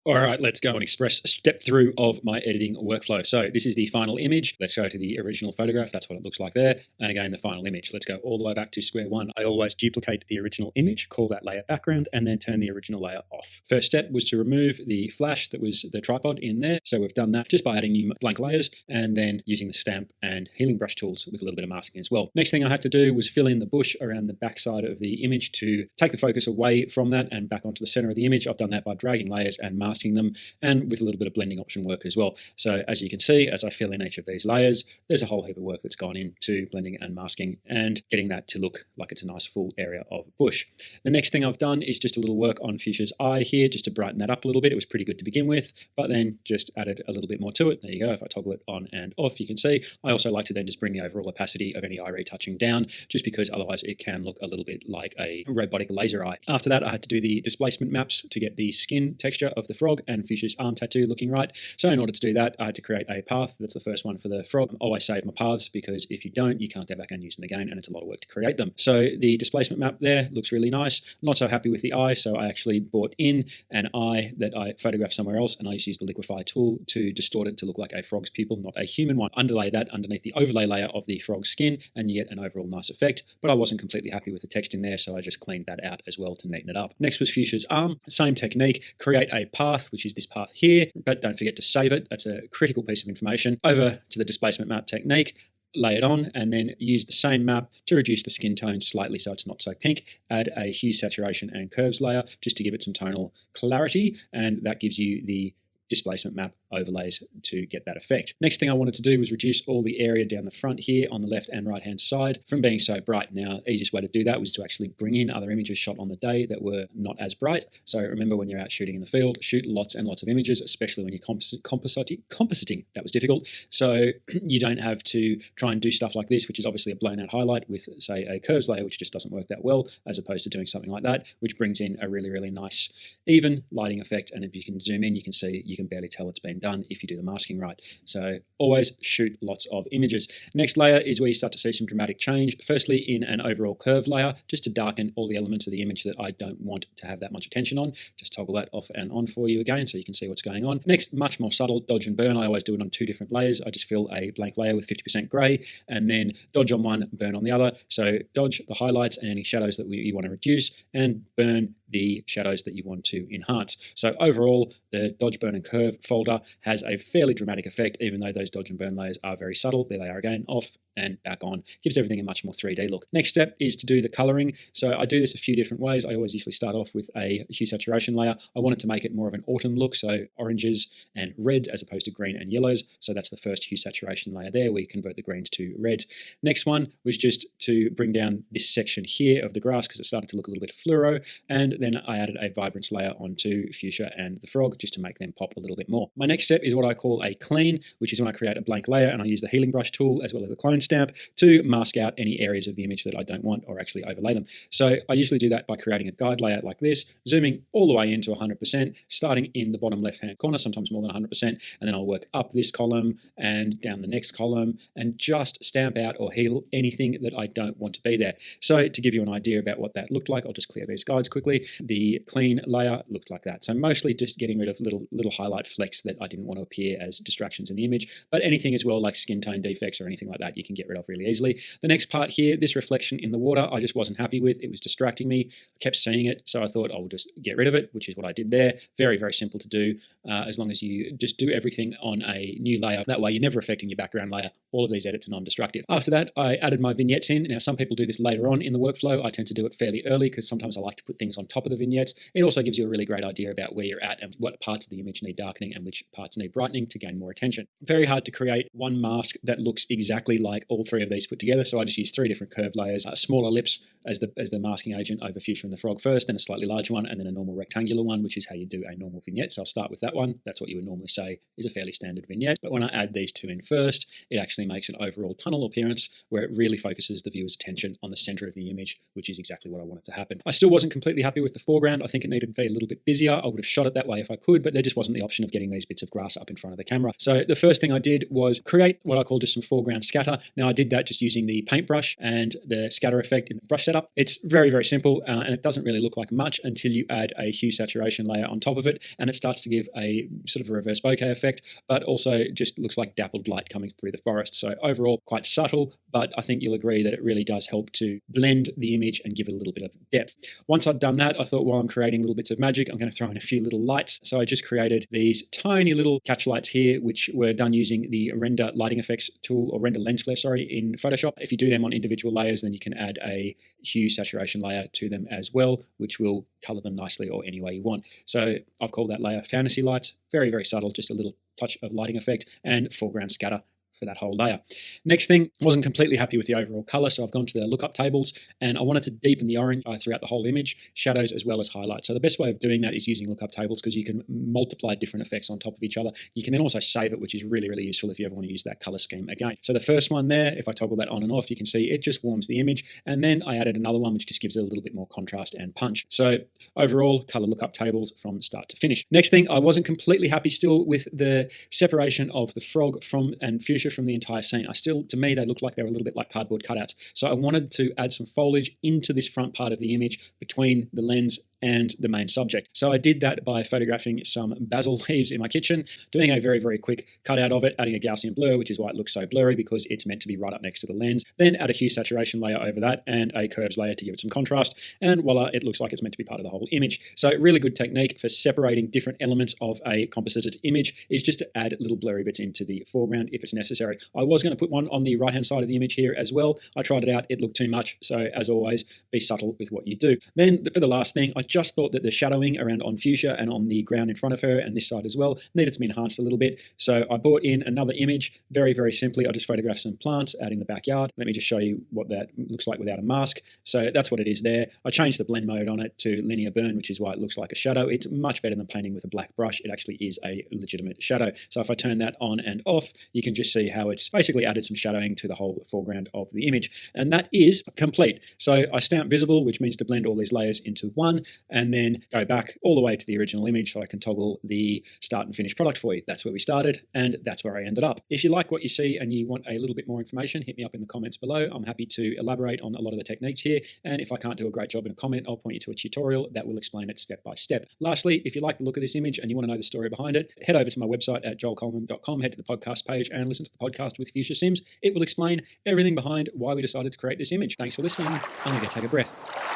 All right, let's go and express a step through of my editing workflow. So this is the final image. Let's go to the original photograph. That's what it looks like there. And again, the final image. Let's go all the way back to square one. I always duplicate the original image, call that layer background, and then turn the original layer off. First step was to remove the flash that was the tripod in there. So we've done that just by adding new blank layers and then using the stamp and healing brush tools with a little bit of masking as well. Next thing I had to do was fill in the bush around the backside of the image to take the focus away from that and back onto the center of the image. I've done that by dragging layers and masking them, and with a little bit of blending option work as well. So as you can see, as I fill in each of these layers, there's a whole heap of work that's gone into blending and masking and getting that to look like it's a nice full area of bush. The next thing I've done is just a little work on Fuchsia's eye here, just to brighten that up a little bit. It was pretty good to begin with, but then just added a little bit more to it. There you go. If I toggle it on and off, you can see. I also like to then just bring the overall opacity of any eye retouching down, just because otherwise it can look a little bit like a robotic laser eye. After that, I had to do the displacement maps to get the skin texture of the frog and Fuchsia's arm tattoo looking right. So in order to do that, I had to create a path. That's the first one for the frog. I always save my paths because if you don't, you can't go back and use them again, and it's a lot of work to create them. So the displacement map there looks really nice. I'm not so happy with the eye, so I actually brought in an eye that I photographed somewhere else, and I just used the liquify tool to distort it to look like a frog's pupil, not a human one. Underlay that underneath the overlay layer of the frog's skin, and you get an overall nice effect, but I wasn't completely happy with the text in there, so I just cleaned that out as well to neaten it up. Next was Fuchsia's arm. Same technique, create a path, which is this path here, but don't forget to save it. That's a critical piece of information. Over to the displacement map technique, lay it on, and then use the same map to reduce the skin tone slightly so it's not so pink. Add a hue, saturation, and curves layer just to give it some tonal clarity, and that gives you the displacement map overlays to get that effect. Next thing I wanted to do was reduce all the area down the front here on the left and right hand side from being so bright. Now, the easiest way to do that was to actually bring in other images shot on the day that were not as bright. So remember, when you're out shooting in the field, shoot lots and lots of images, especially when you're compositing. That was difficult. So you don't have to try and do stuff like this, which is obviously a blown out highlight with, say, a curves layer, which just doesn't work that well, as opposed to doing something like that, which brings in a really, really nice even lighting effect. And if you can zoom in, you can see you can barely tell it's been done if you do the masking right. So always shoot lots of images. Next layer is where you start to see some dramatic change. Firstly, in an overall curve layer, just to darken all the elements of the image that I don't want to have that much attention on. Just toggle that off and on for you again so you can see what's going on. Next, much more subtle, dodge and burn. I always do it on two different layers. I just fill a blank layer with 50% gray and then dodge on one, burn on the other. So dodge the highlights and any shadows that you want to reduce, and burn the shadows that you want to enhance. So overall, the dodge, burn, and curve folder has a fairly dramatic effect, even though those dodge and burn layers are very subtle. There they are again, off and back on. Gives everything a much more 3D look. Next step is to do the coloring. So I do this a few different ways. I always usually start off with a hue saturation layer. I wanted to make it more of an autumn look, so oranges and reds as opposed to green and yellows. So that's the first hue saturation layer there, where you convert the greens to reds. Next one was just to bring down this section here of the grass because it started to look a little bit fluoro, and then I added a vibrance layer onto Fuchsia and the frog just to make them pop a little bit more. My next step is what I call a clean, which is when I create a blank layer and I use the healing brush tool as well as the clone stamp to mask out any areas of the image that I don't want or actually overlay them. So I usually do that by creating a guide layout like this, zooming all the way into 100%, starting in the bottom left-hand corner, sometimes more than 100%, and then I'll work up this column and down the next column and just stamp out or heal anything that I don't want to be there. So to give you an idea about what that looked like, I'll just clear these guides quickly. The clean layer looked like that. So mostly just getting rid of little highlight flecks that I didn't want to appear as distractions in the image, but anything as well like skin tone defects or anything like that you can get rid of really easily. The next part here, this reflection in the water, I just wasn't happy with. It was distracting me. I kept seeing it, so I thought I'll just get rid of it, which is what I did there. Very, very simple to do, as long as you just do everything on a new layer. That way you're never affecting your background layer. All of these edits are non-destructive. After that, I added my vignettes in. Now, some people do this later on in the workflow. I tend to do it fairly early because sometimes I like to put things on top of the vignettes. It also gives you a really great idea about where you're at and what parts of the image need darkening and which parts need brightening to gain more attention. Very hard to create one mask that looks exactly like all three of these put together, so I just use three different curved layers, a smaller lips as the masking agent over Fuchsia and the frog first, then a slightly larger one, and then a normal rectangular one, which is how you do a normal vignette. So I'll start with that one. That's what you would normally say is a fairly standard vignette. But when I add these two in first, it actually makes an overall tunnel appearance where it really focuses the viewer's attention on the center of the image, which is exactly what I wanted to happen. I still wasn't completely happy with the foreground. I think it needed to be a little bit busier. I would have shot it that way if I could, but there just wasn't the option of getting these bits of grass up in front of the camera. So the first thing I did was create what I call just some foreground scatter. Now I did that just using the paintbrush and the scatter effect in the brush setup. It's very, very simple and it doesn't really look like much until you add a hue saturation layer on top of it, and it starts to give a sort of a reverse bokeh effect, but also just looks like dappled light coming through the forest. So overall quite subtle, but I think you'll agree that it really does help to blend the image and give it a little bit of depth. Once I'd done that, I thought, while I'm creating little bits of magic, I'm going to throw in a few little lights. So I just created these tiny little catch lights here, which were done using the render lighting effects tool, or render lens flare, sorry, in Photoshop. If you do them on individual layers, then you can add a hue saturation layer to them as well, which will color them nicely or any way you want. So I've called that layer Fantasy Lights. Very, very subtle, just a little touch of lighting effect, and foreground scatter for that whole layer. Next thing, wasn't completely happy with the overall color, so I've gone to the lookup tables and I wanted to deepen the orange throughout the whole image, shadows as well as highlights. So the best way of doing that is using lookup tables, because you can multiply different effects on top of each other. You can then also save it, which is really, really useful if you ever want to use that color scheme again. So the first one there, if I toggle that on and off, you can see it just warms the image, and then I added another one which just gives it a little bit more contrast and punch. So overall, color lookup tables from start to finish. Next thing, I wasn't completely happy still with the separation of the frog and Fuchsia from the entire scene. To me, they looked like they were a little bit like cardboard cutouts. So I wanted to add some foliage into this front part of the image between the lens and the main subject. So I did that by photographing some basil leaves in my kitchen, doing a very, very quick cutout of it, adding a Gaussian blur, which is why it looks so blurry, because it's meant to be right up next to the lens. Then add a hue saturation layer over that and a curves layer to give it some contrast. And voila, it looks like it's meant to be part of the whole image. So really good technique for separating different elements of a composited image is just to add little blurry bits into the foreground if it's necessary. I was going to put one on the right-hand side of the image here as well. I tried it out. It looked too much. So as always, be subtle with what you do. Then for the last thing, I just thought that the shadowing around on Fuchsia and on the ground in front of her and this side as well needed to be enhanced a little bit. So I brought in another image very, very simply. I just photographed some plants out in the backyard. Let me just show you what that looks like without a mask. So that's what it is there. I changed the blend mode on it to linear burn, which is why it looks like a shadow. It's much better than painting with a black brush. It actually is a legitimate shadow. So if I turn that on and off, you can just see how it's basically added some shadowing to the whole foreground of the image. And that is complete. So I stamp visible, which means to blend all these layers into one, and then go back all the way to the original image so I can toggle the start and finish product for you. That's where we started, and that's where I ended up. If you like what you see and you want a little bit more information, hit me up in the comments below. I'm happy to elaborate on a lot of the techniques here, and if I can't do a great job in a comment, I'll point you to a tutorial that will explain it step by step. Lastly, if you like the look of this image and you want to know the story behind it, head over to my website at joelcoleman.com, head to the podcast page and listen to the podcast with Fuchsia Sims. It will explain everything behind why we decided to create this image. Thanks for listening. I'm going to go take a breath.